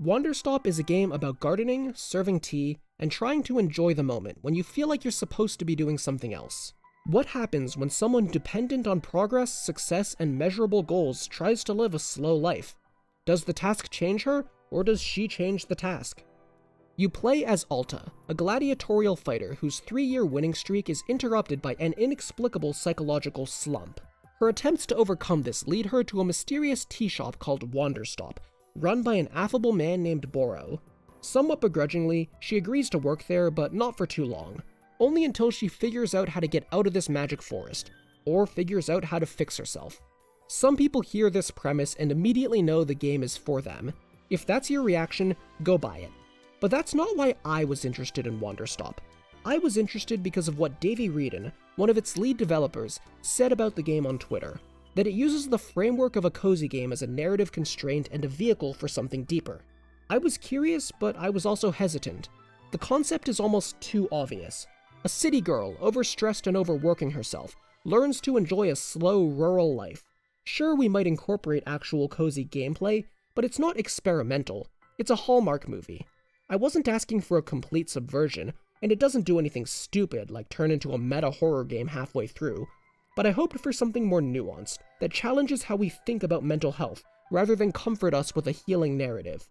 Wanderstop is a game about gardening, serving tea, and trying to enjoy the moment when you feel like you're supposed to be doing something else. What happens when someone dependent on progress, success, and measurable goals tries to live a slow life? Does the task change her, or does she change the task? You play as Alta, a gladiatorial fighter whose 3-year winning streak is interrupted by an inexplicable psychological slump. Her attempts to overcome this lead her to a mysterious tea shop called Wanderstop, run by an affable man named Boro. Somewhat begrudgingly, she agrees to work there, but not for too long, only until she figures out how to get out of this magic forest, or figures out how to fix herself. Some people hear this premise and immediately know the game is for them. If that's your reaction, go buy it. But that's not why I was interested in Wanderstop. I was interested because of what Davey Reedon, one of its lead developers, said about the game on Twitter. That it uses the framework of a cozy game as a narrative constraint and a vehicle for something deeper. I was curious, but I was also hesitant. The concept is almost too obvious. A city girl, overstressed and overworking herself, learns to enjoy a slow, rural life. Sure, we might incorporate actual cozy gameplay, but it's not experimental. It's a Hallmark movie. I wasn't asking for a complete subversion, and it doesn't do anything stupid like turn into a meta-horror game halfway through. But I hoped for something more nuanced, that challenges how we think about mental health, rather than comfort us with a healing narrative.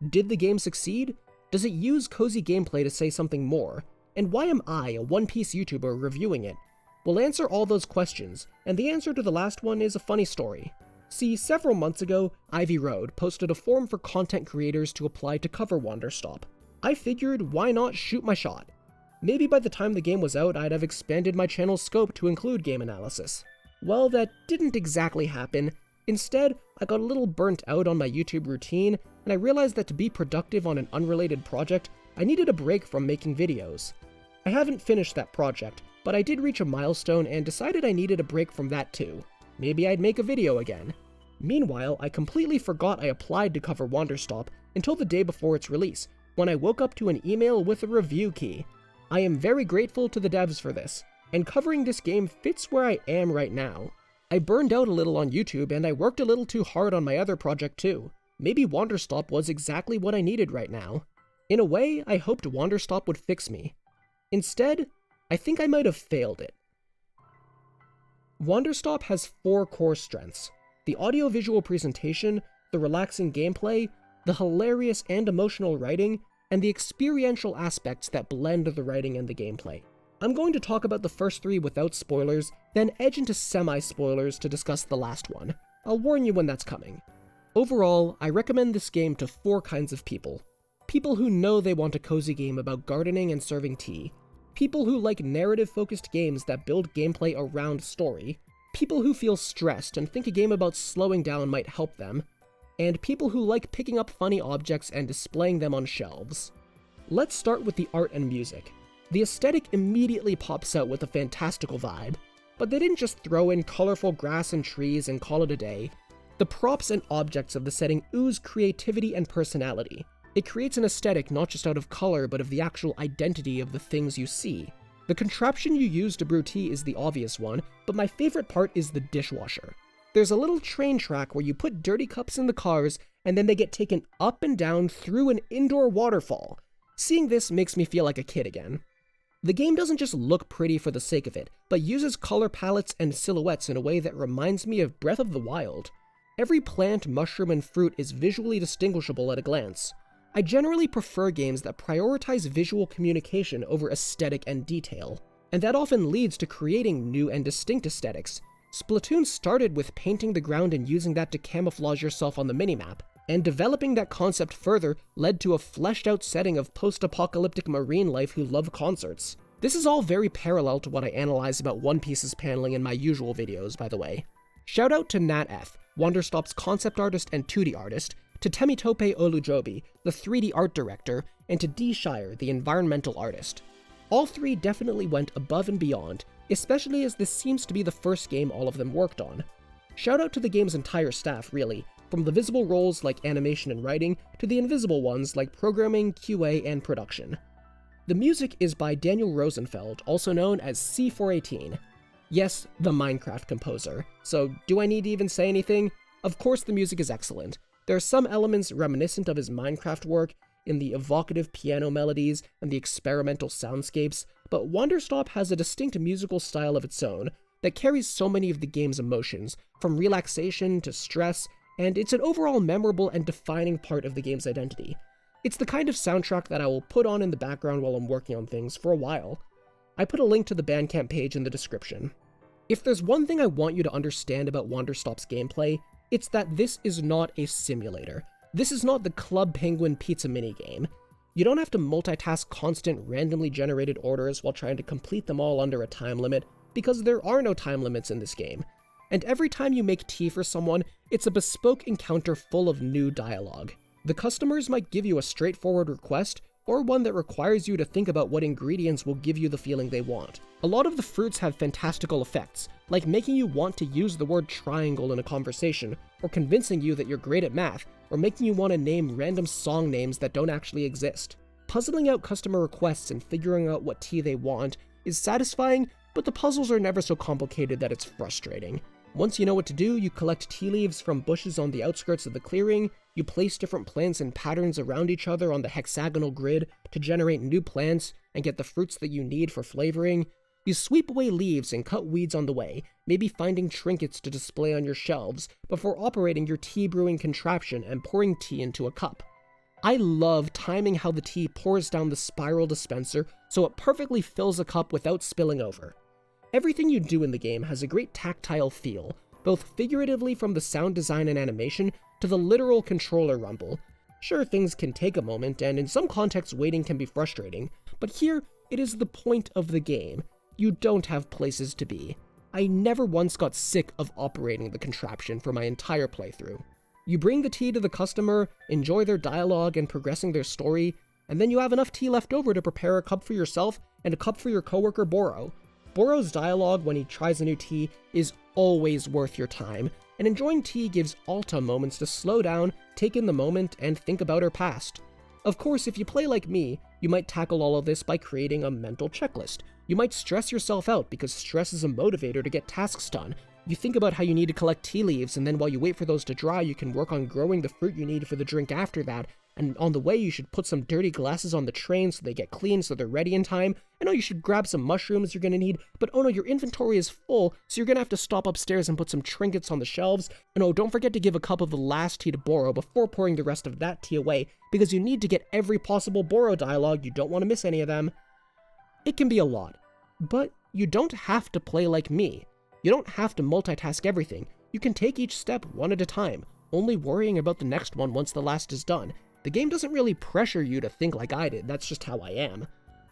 Did the game succeed? Does it use cozy gameplay to say something more? And why am I, a One Piece YouTuber, reviewing it? We'll answer all those questions, and the answer to the last one is a funny story. See, several months ago, ivyroad posted a form for content creators to apply to cover Wanderstop. I figured, why not shoot my shot? Maybe by the time the game was out, I'd have expanded my channel's scope to include game analysis. Well, that didn't exactly happen. Instead, I got a little burnt out on my YouTube routine, and I realized that to be productive on an unrelated project, I needed a break from making videos. I haven't finished that project, but I did reach a milestone and decided I needed a break from that too. Maybe I'd make a video again. Meanwhile, I completely forgot I applied to cover Wanderstop until the day before its release, when I woke up to an email with a review key. I am very grateful to the devs for this, and covering this game fits where I am right now. I burned out a little on YouTube and I worked a little too hard on my other project too. Maybe Wanderstop was exactly what I needed right now. In a way, I hoped Wanderstop would fix me. Instead, I think I might have failed it. Wanderstop has 4 core strengths: the audiovisual presentation, the relaxing gameplay, the hilarious and emotional writing, and the experiential aspects that blend the writing and the gameplay. I'm going to talk about the first 3 without spoilers, then edge into semi-spoilers to discuss the last one. I'll warn you when that's coming. Overall, I recommend this game to 4 kinds of people. People who know they want a cozy game about gardening and serving tea. People who like narrative-focused games that build gameplay around story. People who feel stressed and think a game about slowing down might help them. And people who like picking up funny objects and displaying them on shelves. Let's start with the art and music. The aesthetic immediately pops out with a fantastical vibe, but they didn't just throw in colorful grass and trees and call it a day. The props and objects of the setting ooze creativity and personality. It creates an aesthetic not just out of color, but of the actual identity of the things you see. The contraption you use to brew tea is the obvious one, but my favorite part is the dishwasher. There's a little train track where you put dirty cups in the cars, and then they get taken up and down through an indoor waterfall. Seeing this makes me feel like a kid again. The game doesn't just look pretty for the sake of it, but uses color palettes and silhouettes in a way that reminds me of Breath of the Wild. Every plant, mushroom, and fruit is visually distinguishable at a glance. I generally prefer games that prioritize visual communication over aesthetic and detail, and that often leads to creating new and distinct aesthetics. Splatoon started with painting the ground and using that to camouflage yourself on the minimap, and developing that concept further led to a fleshed-out setting of post-apocalyptic marine life who love concerts. This is all very parallel to what I analyze about One Piece's paneling in my usual videos, by the way. Shout out to Nat F, Wanderstop's concept artist and 2D artist, to Temitope Olujobi, the 3D art director, and to D. Shire, the environmental artist. All 3 definitely went above and beyond, especially as this seems to be the first game all of them worked on. Shout out to the game's entire staff, really, from the visible roles like animation and writing, to the invisible ones like programming, QA, and production. The music is by Daniel Rosenfeld, also known as C418. Yes, the Minecraft composer. So do I need to even say anything? Of course the music is excellent. There are some elements reminiscent of his Minecraft work in the evocative piano melodies and the experimental soundscapes, but Wanderstop has a distinct musical style of its own that carries so many of the game's emotions, from relaxation to stress, and it's an overall memorable and defining part of the game's identity. It's the kind of soundtrack that I will put on in the background while I'm working on things for a while. I put a link to the Bandcamp page in the description. If there's one thing I want you to understand about Wanderstop's gameplay, it's that this is not a simulator. This is not the Club Penguin pizza minigame. You don't have to multitask constant randomly generated orders while trying to complete them all under a time limit, because there are no time limits in this game. And every time you make tea for someone, it's a bespoke encounter full of new dialogue. The customers might give you a straightforward request, or one that requires you to think about what ingredients will give you the feeling they want. A lot of the fruits have fantastical effects, like making you want to use the word triangle in a conversation, or convincing you that you're great at math, or making you want to name random song names that don't actually exist. Puzzling out customer requests and figuring out what tea they want is satisfying, but the puzzles are never so complicated that it's frustrating. Once you know what to do, you collect tea leaves from bushes on the outskirts of the clearing, you place different plants in patterns around each other on the hexagonal grid to generate new plants and get the fruits that you need for flavoring. You sweep away leaves and cut weeds on the way, maybe finding trinkets to display on your shelves before operating your tea brewing contraption and pouring tea into a cup. I love timing how the tea pours down the spiral dispenser so it perfectly fills a cup without spilling over. Everything you do in the game has a great tactile feel, both figuratively from the sound design and animation to the literal controller rumble. Sure, things can take a moment, and in some contexts waiting can be frustrating, but here, it is the point of the game. You don't have places to be. I never once got sick of operating the contraption for my entire playthrough. You bring the tea to the customer, enjoy their dialogue and progressing their story, and then you have enough tea left over to prepare a cup for yourself and a cup for your coworker Boro. Boro's dialogue when he tries a new tea is always worth your time, and enjoying tea gives Alta moments to slow down, take in the moment, and think about her past. Of course, if you play like me, you might tackle all of this by creating a mental checklist. You might stress yourself out because stress is a motivator to get tasks done. You think about how you need to collect tea leaves, and then while you wait for those to dry, you can work on growing the fruit you need for the drink after that, and on the way you should put some dirty glasses on the train so they get clean so they're ready in time. I know you should grab some mushrooms you're gonna need, but oh no, your inventory is full, so you're gonna have to stop upstairs and put some trinkets on the shelves. And oh, don't forget to give a cup of the last tea to Boro before pouring the rest of that tea away, because you need to get every possible Boro dialogue, you don't want to miss any of them. It can be a lot, but you don't have to play like me. You don't have to multitask everything. You can take each step one at a time, only worrying about the next one once the last is done. The game doesn't really pressure you to think like I did, that's just how I am.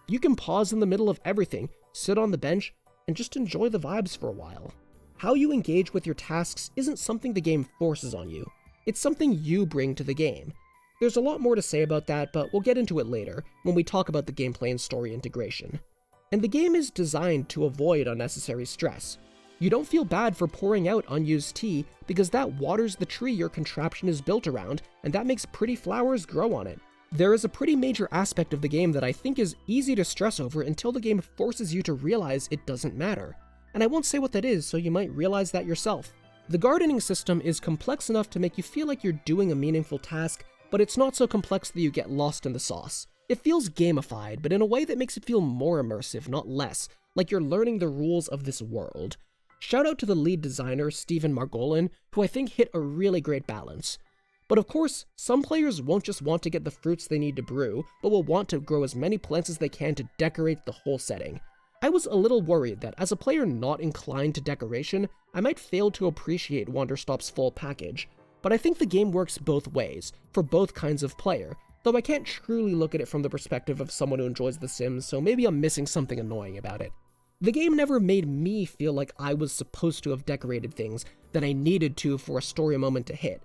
You can pause in the middle of everything, sit on the bench, and just enjoy the vibes for a while. How you engage with your tasks isn't something the game forces on you. It's something you bring to the game. There's a lot more to say about that, but we'll get into it later, when we talk about the gameplay and story integration. And the game is designed to avoid unnecessary stress. You don't feel bad for pouring out unused tea because that waters the tree your contraption is built around, and that makes pretty flowers grow on it. There is a pretty major aspect of the game that I think is easy to stress over until the game forces you to realize it doesn't matter. And I won't say what that is, so you might realize that yourself. The gardening system is complex enough to make you feel like you're doing a meaningful task, but it's not so complex that you get lost in the sauce. It feels gamified, but in a way that makes it feel more immersive, not less, like you're learning the rules of this world. Shout out to the lead designer, Stephen Margolin, who I think hit a really great balance. But of course, some players won't just want to get the fruits they need to brew, but will want to grow as many plants as they can to decorate the whole setting. I was a little worried that as a player not inclined to decoration, I might fail to appreciate Wanderstop's full package, but I think the game works both ways, for both kinds of player, though I can't truly look at it from the perspective of someone who enjoys The Sims, so maybe I'm missing something annoying about it. The game never made me feel like I was supposed to have decorated things that I needed to for a story moment to hit.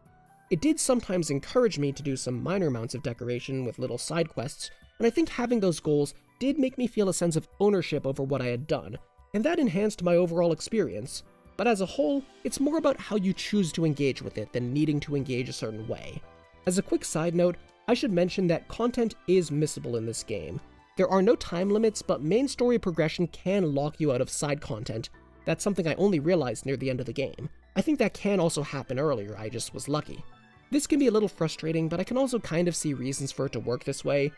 It did sometimes encourage me to do some minor amounts of decoration with little side quests, and I think having those goals did make me feel a sense of ownership over what I had done, and that enhanced my overall experience. But as a whole, it's more about how you choose to engage with it than needing to engage a certain way. As a quick side note, I should mention that content is missable in this game. There are no time limits, but main story progression can lock you out of side content. That's something I only realized near the end of the game. I think that can also happen earlier, I just was lucky. This can be a little frustrating, but I can also kind of see reasons for it to work this way.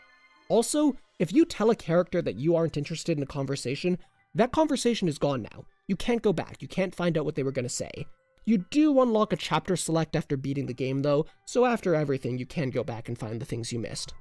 Also, if you tell a character that you aren't interested in a conversation, that conversation is gone now. You can't go back, you can't find out what they were going to say. You do unlock a chapter select after beating the game though, so after everything you can go back and find the things you missed.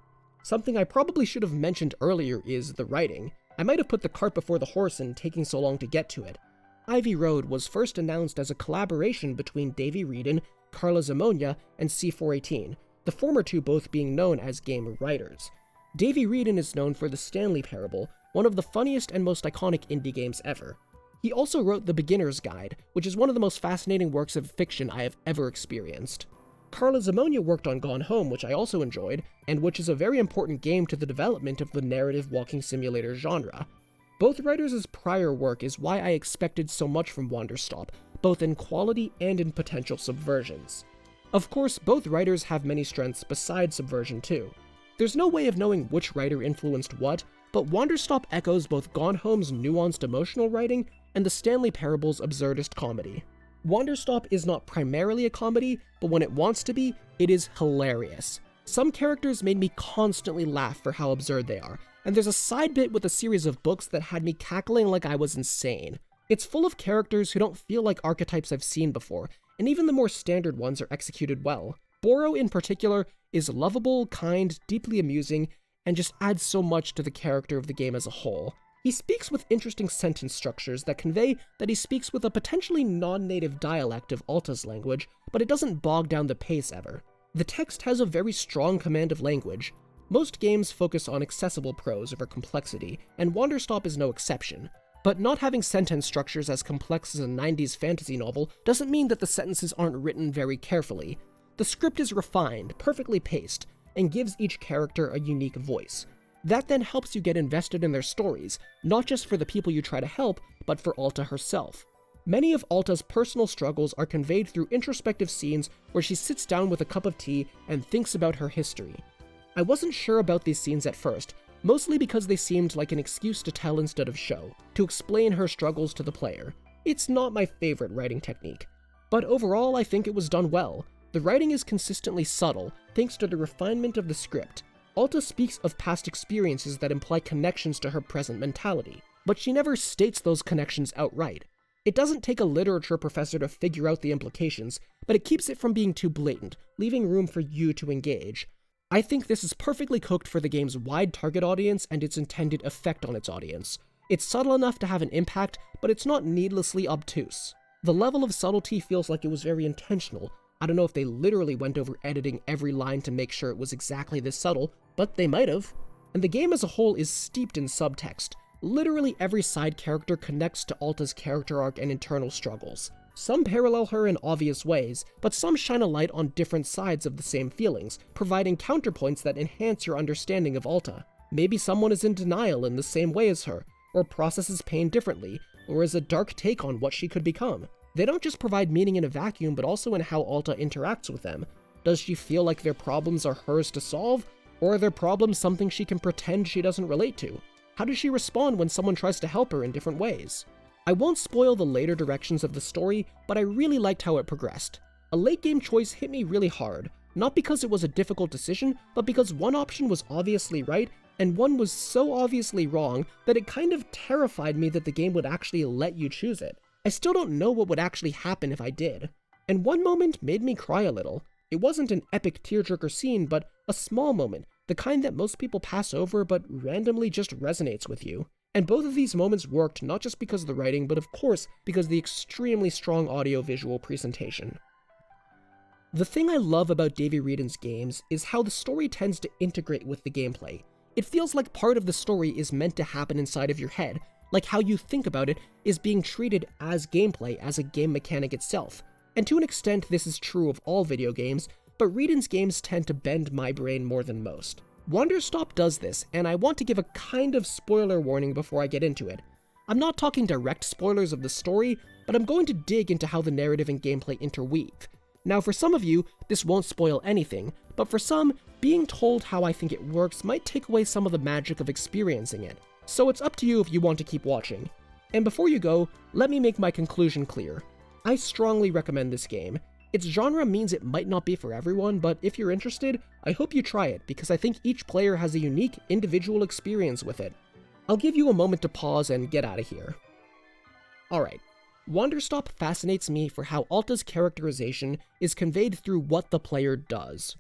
Something I probably should have mentioned earlier is the writing. I might have put the cart before the horse in taking so long to get to it. Ivy Road was first announced as a collaboration between Davey Wreden, Carla Zamonia, and C418, the former two both being known as game writers. Davey Wreden is known for the Stanley Parable, one of the funniest and most iconic indie games ever. He also wrote The Beginner's Guide, which is one of the most fascinating works of fiction I have ever experienced. Carla Zamonia worked on Gone Home, which I also enjoyed, and which is a very important game to the development of the narrative walking simulator genre. Both writers' prior work is why I expected so much from Wanderstop, both in quality and in potential subversions. Of course, both writers have many strengths besides subversion too. There's no way of knowing which writer influenced what, but Wanderstop echoes both Gone Home's nuanced emotional writing and the Stanley Parable's absurdist comedy. Wanderstop is not primarily a comedy, but when it wants to be, it is hilarious. Some characters made me constantly laugh for how absurd they are, and there's a side bit with a series of books that had me cackling like I was insane. It's full of characters who don't feel like archetypes I've seen before, and even the more standard ones are executed well. Boro in particular is lovable, kind, deeply amusing, and just adds so much to the character of the game as a whole. He speaks with interesting sentence structures that convey that he speaks with a potentially non-native dialect of Alta's language, but it doesn't bog down the pace ever. The text has a very strong command of language. Most games focus on accessible prose over complexity, and Wanderstop is no exception. But not having sentence structures as complex as a 90s fantasy novel doesn't mean that the sentences aren't written very carefully. The script is refined, perfectly paced, and gives each character a unique voice. That then helps you get invested in their stories, not just for the people you try to help, but for Alta herself. Many of Alta's personal struggles are conveyed through introspective scenes where she sits down with a cup of tea and thinks about her history. I wasn't sure about these scenes at first, mostly because they seemed like an excuse to tell instead of show, to explain her struggles to the player. It's not my favorite writing technique, but overall I think it was done well. The writing is consistently subtle, thanks to the refinement of the script. Alta speaks of past experiences that imply connections to her present mentality, but she never states those connections outright. It doesn't take a literature professor to figure out the implications, but it keeps it from being too blatant, leaving room for you to engage. I think this is perfectly cooked for the game's wide target audience and its intended effect on its audience. It's subtle enough to have an impact, but it's not needlessly obtuse. The level of subtlety feels like it was very intentional. I don't know if they literally went over editing every line to make sure it was exactly this subtle, but they might have. And the game as a whole is steeped in subtext. Literally every side character connects to Alta's character arc and internal struggles. Some parallel her in obvious ways, but some shine a light on different sides of the same feelings, providing counterpoints that enhance your understanding of Alta. Maybe someone is in denial in the same way as her, or processes pain differently, or is a dark take on what she could become. They don't just provide meaning in a vacuum, but also in how Alta interacts with them. Does she feel like their problems are hers to solve, or are their problems something she can pretend she doesn't relate to? How does she respond when someone tries to help her in different ways? I won't spoil the later directions of the story, but I really liked how it progressed. A late game choice hit me really hard, not because it was a difficult decision, but because one option was obviously right, and one was so obviously wrong that it kind of terrified me that the game would actually let you choose it. I still don't know what would actually happen if I did. And one moment made me cry a little. It wasn't an epic tearjerker scene, but a small moment, the kind that most people pass over but randomly just resonates with you. And both of these moments worked not just because of the writing, but of course because of the extremely strong audio-visual presentation. The thing I love about Davey Wreden's games is how the story tends to integrate with the gameplay. It feels like part of the story is meant to happen inside of your head, like how you think about it is being treated as gameplay, as a game mechanic itself. And to an extent this is true of all video games, but Wreden's games tend to bend my brain more than most. Wanderstop does this, and I want to give a kind of spoiler warning before I get into it. I'm not talking direct spoilers of the story, but I'm going to dig into how the narrative and gameplay interweave. Now for some of you, this won't spoil anything, but for some, being told how I think it works might take away some of the magic of experiencing it. So it's up to you if you want to keep watching. And before you go, let me make my conclusion clear. I strongly recommend this game. Its genre means it might not be for everyone, but if you're interested, I hope you try it because I think each player has a unique, individual experience with it. I'll give you a moment to pause and get out of here. Alright, Wanderstop fascinates me for how Alta's characterization is conveyed through what the player does.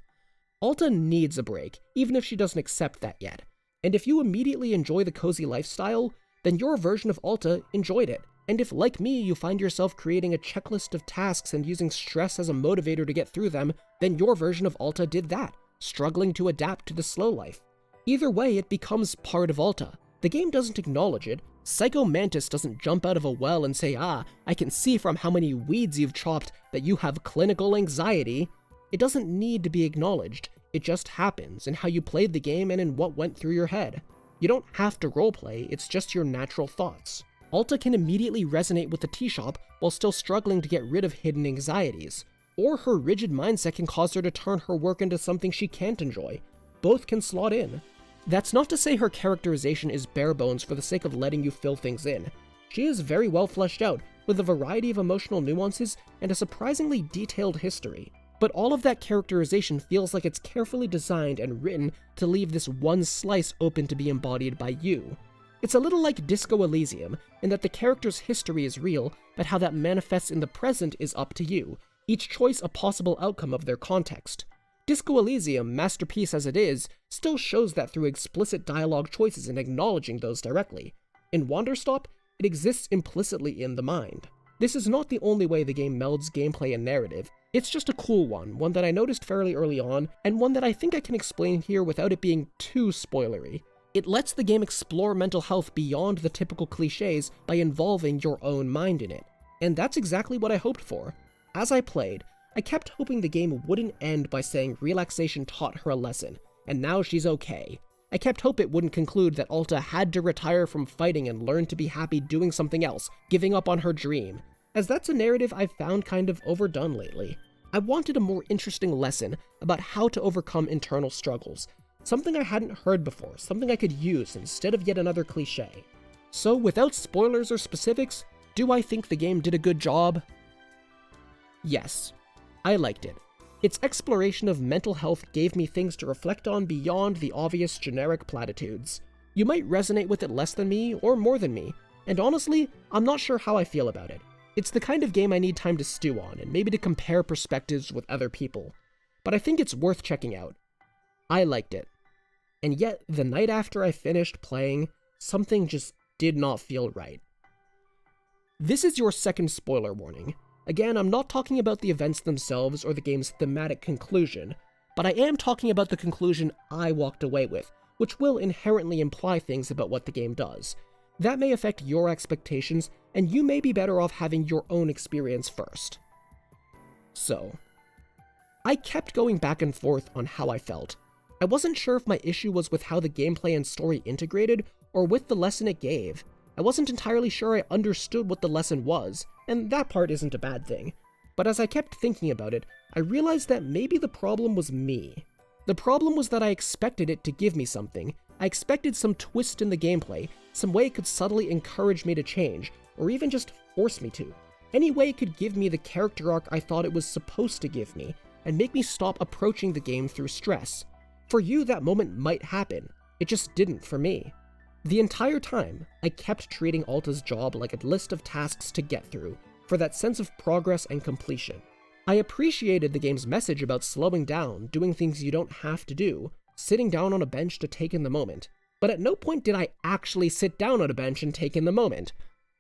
Alta needs a break, even if she doesn't accept that yet, and if you immediately enjoy the cozy lifestyle, then your version of Alta enjoyed it. And if, like me, you find yourself creating a checklist of tasks and using stress as a motivator to get through them, then your version of Alta did that, struggling to adapt to the slow life. Either way, it becomes part of Alta. The game doesn't acknowledge it. Psycho Mantis doesn't jump out of a well and say, "Ah, I can see from how many weeds you've chopped that you have clinical anxiety." It doesn't need to be acknowledged. It just happens in how you played the game and in what went through your head. You don't have to roleplay, it's just your natural thoughts. Alta can immediately resonate with the tea shop while still struggling to get rid of hidden anxieties. Or her rigid mindset can cause her to turn her work into something she can't enjoy. Both can slot in. That's not to say her characterization is bare bones for the sake of letting you fill things in. She is very well fleshed out, with a variety of emotional nuances and a surprisingly detailed history. But all of that characterization feels like it's carefully designed and written to leave this one slice open to be embodied by you. It's a little like Disco Elysium, in that the character's history is real, but how that manifests in the present is up to you, each choice a possible outcome of their context. Disco Elysium, masterpiece as it is, still shows that through explicit dialogue choices and acknowledging those directly. In Wanderstop, it exists implicitly in the mind. This is not the only way the game melds gameplay and narrative. It's just a cool one that I noticed fairly early on, and one that I think I can explain here without it being too spoilery. It lets the game explore mental health beyond the typical cliches by involving your own mind in it. And that's exactly what I hoped for. As I played, I kept hoping the game wouldn't end by saying relaxation taught her a lesson, and now she's okay. I kept hope it wouldn't conclude that Alta had to retire from fighting and learn to be happy doing something else, giving up on her dream, as that's a narrative I've found kind of overdone lately. I wanted a more interesting lesson about how to overcome internal struggles, something I hadn't heard before, something I could use instead of yet another cliche. So without spoilers or specifics, do I think the game did a good job? Yes, I liked it. Its exploration of mental health gave me things to reflect on beyond the obvious generic platitudes. You might resonate with it less than me, or more than me, and honestly, I'm not sure how I feel about it. It's the kind of game I need time to stew on, and maybe to compare perspectives with other people. But I think it's worth checking out. I liked it. And yet, the night after I finished playing, something just did not feel right. This is your second spoiler warning. Again, I'm not talking about the events themselves or the game's thematic conclusion, but I am talking about the conclusion I walked away with, which will inherently imply things about what the game does. That may affect your expectations, and you may be better off having your own experience first. So, I kept going back and forth on how I felt. I wasn't sure if my issue was with how the gameplay and story integrated, or with the lesson it gave. I wasn't entirely sure I understood what the lesson was, and that part isn't a bad thing. But as I kept thinking about it, I realized that maybe the problem was me. The problem was that I expected it to give me something. I expected some twist in the gameplay, some way it could subtly encourage me to change, or even just force me to. Any way it could give me the character arc I thought it was supposed to give me, and make me stop approaching the game through stress. For you, that moment might happen. It just didn't for me. The entire time, I kept treating Alta's job like a list of tasks to get through, for that sense of progress and completion. I appreciated the game's message about slowing down, doing things you don't have to do, sitting down on a bench to take in the moment, but at no point did I actually sit down on a bench and take in the moment.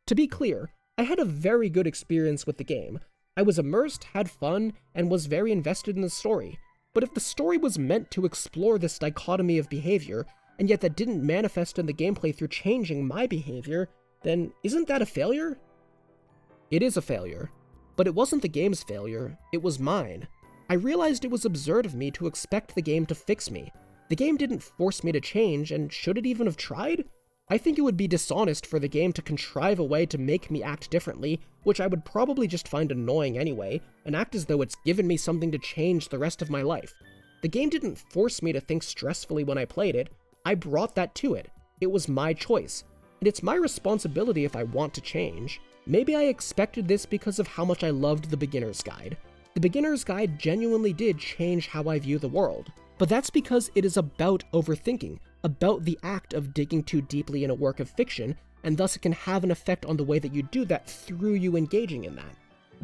To be clear, I had a very good experience with the game. I was immersed, had fun, and was very invested in the story. But if the story was meant to explore this dichotomy of behavior, and yet that didn't manifest in the gameplay through changing my behavior, then isn't that a failure? It is a failure, but it wasn't the game's failure, it was mine. I realized it was absurd of me to expect the game to fix me. The game didn't force me to change, and should it even have tried? I think it would be dishonest for the game to contrive a way to make me act differently, which I would probably just find annoying anyway, and act as though it's given me something to change the rest of my life. The game didn't force me to think stressfully when I played it. I brought that to it. It was my choice, and it's my responsibility if I want to change. Maybe I expected this because of how much I loved the beginner's guide. The beginner's guide genuinely did change how I view the world, but that's because it is about overthinking, about the act of digging too deeply in a work of fiction, and thus it can have an effect on the way that you do that through you engaging in that.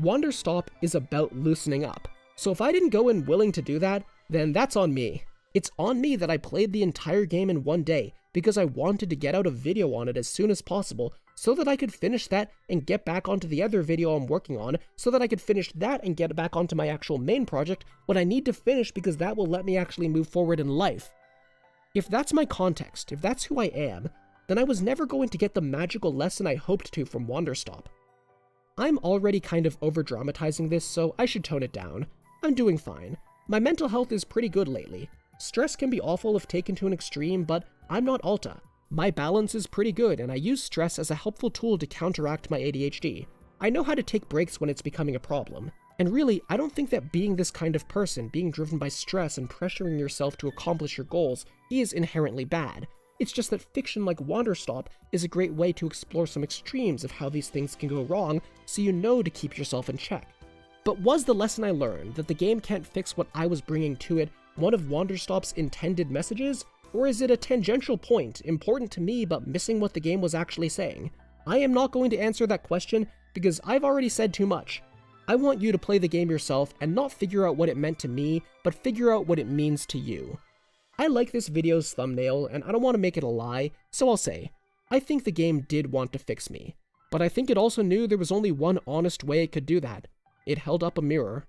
Wanderstop is about loosening up, so if I didn't go in willing to do that, then that's on me. It's on me that I played the entire game in one day because I wanted to get out a video on it as soon as possible so that I could finish that and get back onto the other video I'm working on, so that I could finish that and get back onto my actual main project when I need to finish, because that will let me actually move forward in life. If that's my context, if that's who I am, then I was never going to get the magical lesson I hoped to from Wanderstop. I'm already kind of over-dramatizing this, so I should tone it down. I'm doing fine. My mental health is pretty good lately. Stress can be awful if taken to an extreme, but I'm not Alta. My balance is pretty good, and I use stress as a helpful tool to counteract my ADHD. I know how to take breaks when it's becoming a problem. And really, I don't think that being this kind of person, being driven by stress and pressuring yourself to accomplish your goals, is inherently bad. It's just that fiction like Wanderstop is a great way to explore some extremes of how these things can go wrong, so you know to keep yourself in check. But was the lesson I learned that the game can't fix what I was bringing to it one of Wanderstop's intended messages? Or is it a tangential point, important to me but missing what the game was actually saying? I am not going to answer that question because I've already said too much. I want you to play the game yourself and not figure out what it meant to me, but figure out what it means to you. I like this video's thumbnail, and I don't want to make it a lie, so I'll say, I think the game did want to fix me, but I think it also knew there was only one honest way it could do that. It held up a mirror.